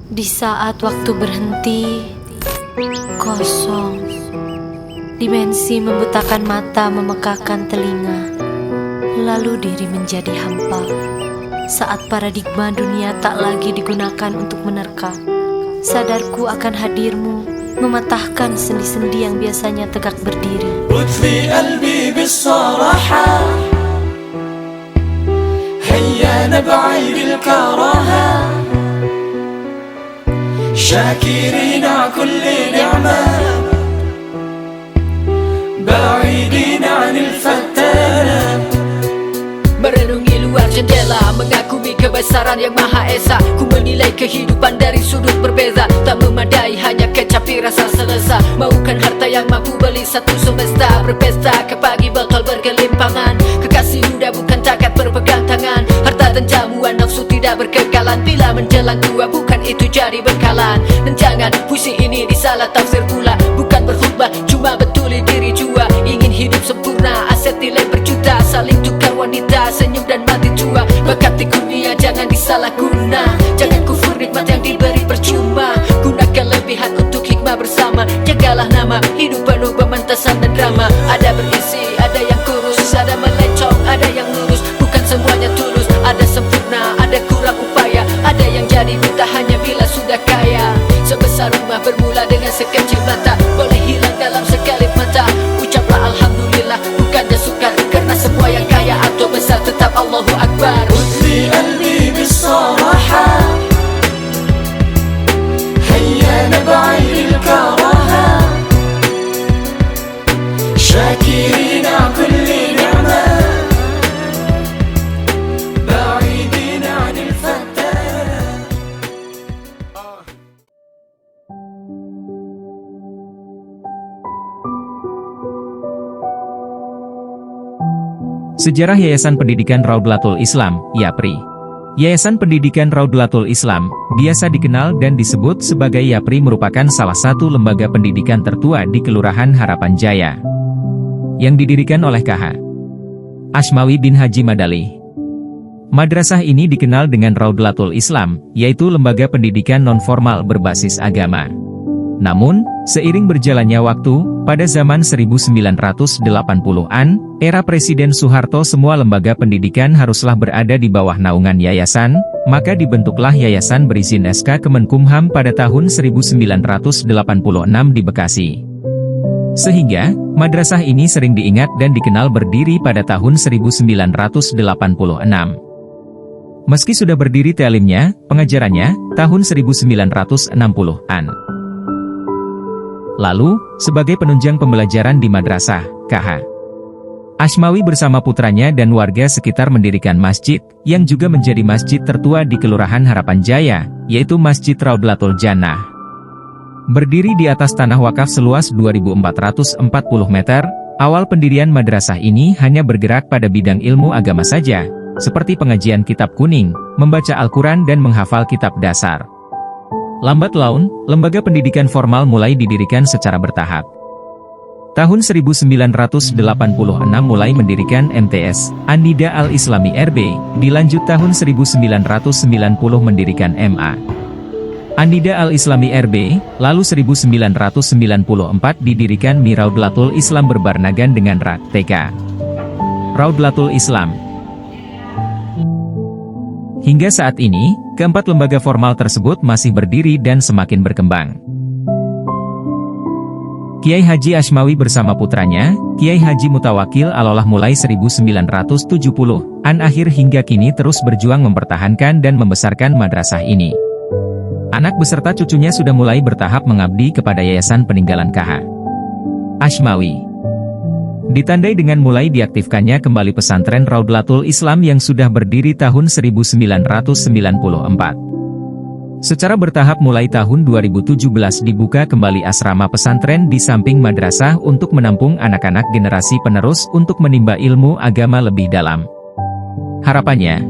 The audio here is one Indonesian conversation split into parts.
Di saat waktu berhenti, kosong, dimensi membutakan mata, memekakan telinga, lalu diri menjadi hampa. Saat paradigma dunia tak lagi digunakan untuk menerka, sadarku akan hadirmu, mematahkan sendi-sendi yang biasanya tegak berdiri. Utfi qalbi bis-saraha, hayya nab'i bil-karaha, syakirina kulli ni'mah, ba'idina 'anil fattanah. Merenungi luar jendela, mengagumi kebesaran yang Maha Esa. Ku menilai kehidupan dari sudut berbeza, tak memadai hanya kecapi rasa selesa. Maukan harta yang mampu beli satu semesta, berpesta ke pagi bakal bergelimpangan. Kekasih muda bukan takat berpegang tangan, harta dan jamuan nafsu tidak berkekalan. Bila menjelang tua bukan itu jadi bekalan. Dan jangan puisi ini disalah tafsir pula, bukan berkhutbah cuma betuli diri jua. Ingin hidup sempurna, aset nilai berjuta, saling tukar wanita, senyum dan mati tua. Bakat di dunia jangan disalahguna, jangan kufur nikmat yang diberi percuma. Gunakan lebihan untuk hikmah bersama, jagalah nama hidup penuh pementasan dan drama. Ada berisi, ada yang kurus, ada melencong, ada yang lurus. Bukan semuanya tulus, ada sempurna, ada kurang upaya. Ada yang jadi buta hanya bila sudah kaya. Sebesar rumah bermula dengan sekecil mata, boleh hilang dalam sekelip mata. Ucaplah alhamdulillah, bukannya sukar, karena semua yang kaya atau besar tetap Allahu Akbar. Utfi qalbi bis-saraha, hayya nab'i bil-karaha, syakirina kulli ni'mah, ba'idina 'anil fattanah. Sejarah Yayasan Pendidikan Raudlatul Islam, YAPRI. Yayasan Pendidikan Raudlatul Islam, biasa dikenal dan disebut sebagai YAPRI, merupakan salah satu lembaga pendidikan tertua di Kelurahan Harapan Jaya, yang didirikan oleh KH Ashmawi bin Haji Madali. Madrasah ini dikenal dengan Raudlatul Islam, yaitu lembaga pendidikan non-formal berbasis agama. Namun, seiring berjalannya waktu, pada zaman 1980-an, era Presiden Soeharto, semua lembaga pendidikan haruslah berada di bawah naungan yayasan, maka dibentuklah Yayasan berizin SK Kemenkumham pada tahun 1986 di Bekasi. Sehingga, madrasah ini sering diingat dan dikenal berdiri pada tahun 1986. Meski sudah berdiri ta'limnya, pengajarannya, tahun 1960-an. Lalu, sebagai penunjang pembelajaran di madrasah, KH Ashmawi bersama putranya dan warga sekitar mendirikan masjid, yang juga menjadi masjid tertua di Kelurahan Harapan Jaya, yaitu Masjid Raudlatul Jannah. Berdiri di atas tanah wakaf seluas 2.440 meter, awal pendirian madrasah ini hanya bergerak pada bidang ilmu agama saja, seperti pengajian kitab kuning, membaca Al-Quran dan menghafal kitab dasar. Lambat laun, lembaga pendidikan formal mulai didirikan secara bertahap. Tahun 1986 mulai mendirikan MTS, An-Nida Al-Islami RB, dilanjut tahun 1990 mendirikan MA An-Nida Al-Islami RB, lalu 1994 didirikan Mi Raudlatul Islam berbarengan dengan RAT TK Raudlatul Islam. Hingga saat ini, keempat lembaga formal tersebut masih berdiri dan semakin berkembang. Kiai Haji Ashmawi bersama putranya, Kiai Haji Mutawakil Alolah mulai 1970-an akhir hingga kini terus berjuang mempertahankan dan membesarkan madrasah ini. Anak beserta cucunya sudah mulai bertahap mengabdi kepada yayasan peninggalan KH Ashmawi. Ditandai dengan mulai diaktifkannya kembali pesantren Raudlatul Islam yang sudah berdiri tahun 1994. Secara bertahap mulai tahun 2017 dibuka kembali asrama pesantren di samping madrasah untuk menampung anak-anak generasi penerus untuk menimba ilmu agama lebih dalam. Harapannya,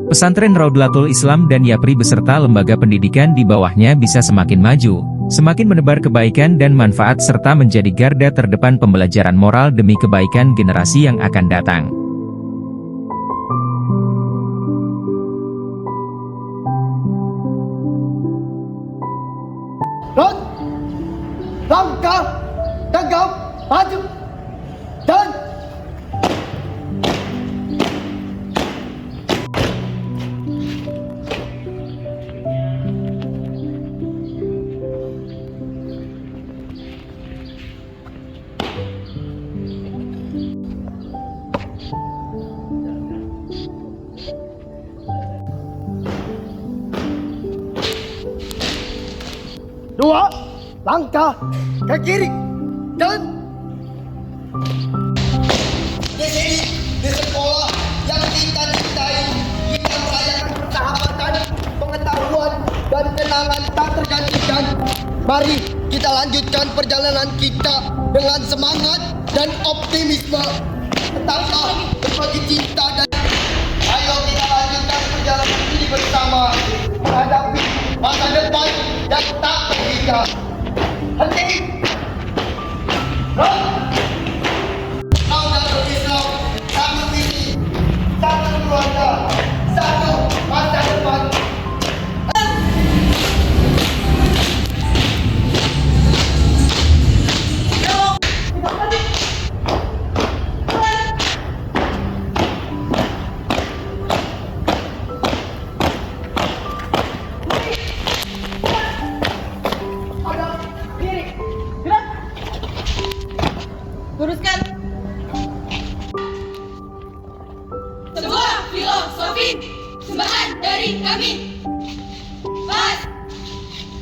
pesantren Raudlatul Islam dan YAPRI beserta lembaga pendidikan di bawahnya bisa semakin maju, semakin menebar kebaikan dan manfaat serta menjadi garda terdepan pembelajaran moral demi kebaikan generasi yang akan datang. Run! Langkah, tegap, maju, dan dua langkah ke kiri dan Di sini, di sekolah yang kita cintai, kita merayakan persahabatan, pengetahuan, dan kenangan tak tergantikan. Mari kita lanjutkan perjalanan kita dengan semangat dan optimisme. Tetaplah berbagi cinta dan ayo kita lanjutkan perjalanan ini bersama menghadapi masa depan yang tak terhingga. Henti! Run! Saudara Islam, satu visi, satu keluarga, satu masa depan. Luruskan. Sebuah filosofi sembahan dari kami. Pas,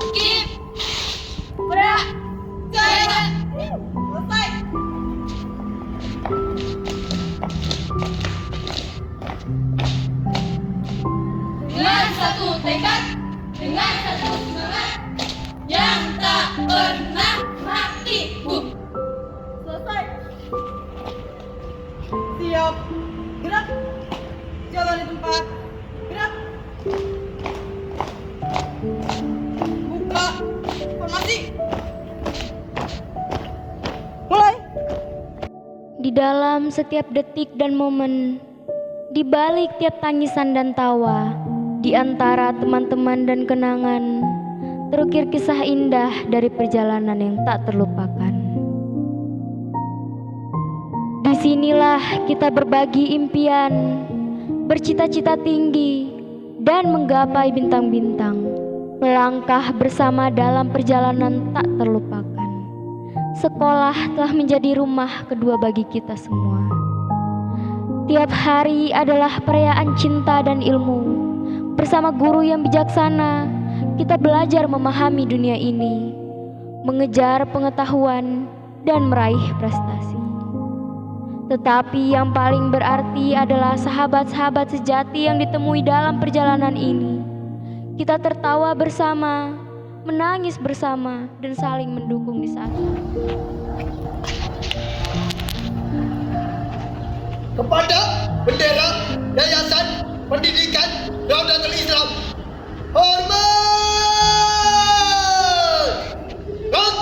skip, berak, jaya, selesai. Dengan satu tekad, dengan satu semangat yang tak pernah mati. Selesai. Siap. Gerak. Jalan di tempat. Gerak. Buka. Formasi. Mulai. Di dalam setiap detik dan momen, di balik tiap tangisan dan tawa, di antara teman-teman dan kenangan, terukir kisah indah dari perjalanan yang tak terlupakan. Disinilah kita berbagi impian, bercita-cita tinggi, dan menggapai bintang-bintang, melangkah bersama dalam perjalanan tak terlupakan. Sekolah telah menjadi rumah kedua bagi kita semua. Tiap hari adalah perayaan cinta dan ilmu. Bersama guru yang bijaksana, kita belajar memahami dunia ini, mengejar pengetahuan, dan meraih prestasi. Tetapi yang paling berarti adalah sahabat-sahabat sejati yang ditemui dalam perjalanan ini. Kita tertawa bersama, menangis bersama, dan saling mendukung di saat Kepada bendera Yayasan Pendidikan Raudatul Islam, hormat! Run!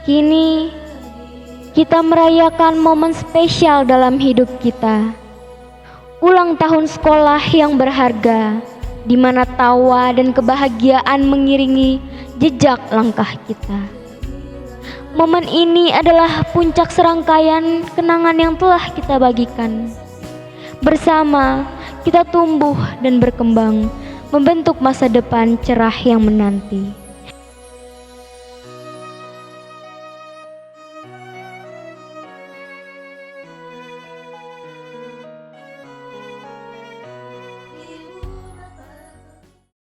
Kini, kita merayakan momen spesial dalam hidup kita. Ulang tahun sekolah yang berharga, di mana tawa dan kebahagiaan mengiringi jejak langkah kita. Momen ini adalah puncak serangkaian kenangan yang telah kita bagikan. Bersama, kita tumbuh dan berkembang membentuk masa depan cerah yang menanti.